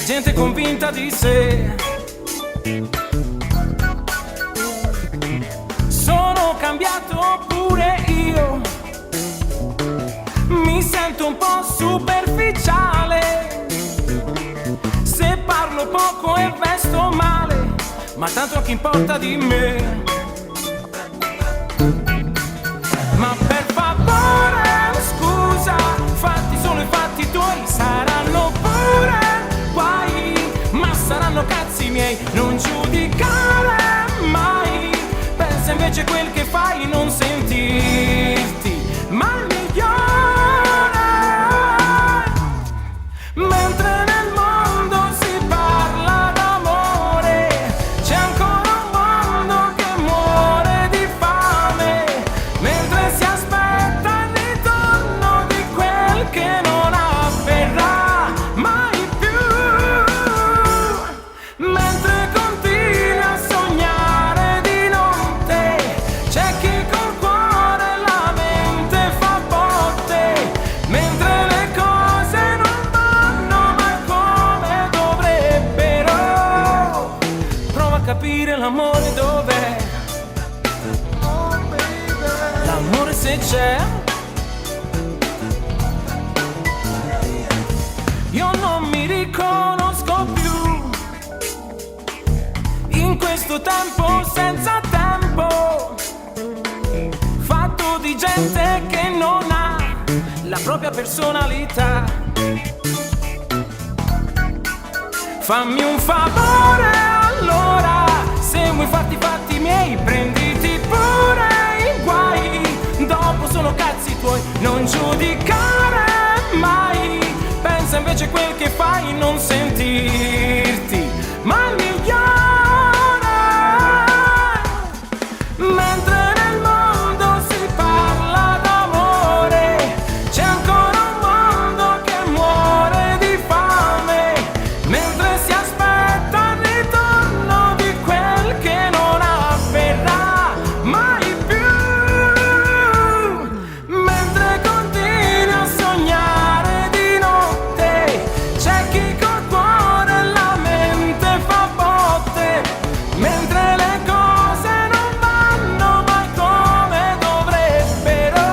gente convinta di sé. Sono cambiato pure io, mi sento un po' superficiale, se parlo poco e vesto male, ma tanto che importa di me. Ma per favore scusa, fatti solo i fatti tuoi, saranno pure guai, ma saranno cazzi miei, non giudicare mai, pensa invece quel che fai, non sentirti mai migliore. Mentre nel mondo si parla d'amore, c'è ancora un mondo che muore di fame, mentre si aspetta il ritorno di quel che non avverrà mai più. Mentre continui a sognare di notte, c'è chi col cuore e la mente fa botte, mentre le cose non vanno mai come dovrebbero. Prova a capire l'amore dov'è, l'amore se c'è. Io non mi riconosco più in questo tempo senza tempo, fatto di gente che non ha la propria personalità. Fammi un favore allora, se vuoi farti i fatti miei, prenditi pure i guai, dopo sono cazzi tuoi, non giudicare mai, pensa invece quel che fai, non sentirti mai migliore. Mentre nel mondo si parla d'amore, c'è ancora un mondo che muore di fame, mentre si aspetta il ritorno di quel che non avverrà mai più. Mentre continui a sognare di notte, c'è chi col cuore e la mente fa botte, mentre le cose non vanno mai come dovrebbero.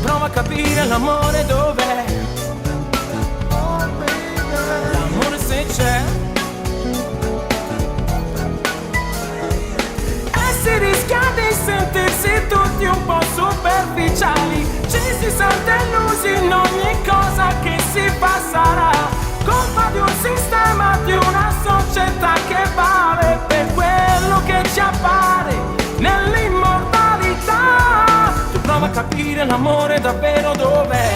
Prova a capire l'amore dov'è, l'amore se c'è. E si rischia di sentirsi tutti un po' superficiali, ci si sente illusi in ogni cosa che si fa, sarà colpa di un sistema, di una società che vale per quello che ci appare nell'immortalità. Tu prova a capire l'amore davvero dov'è.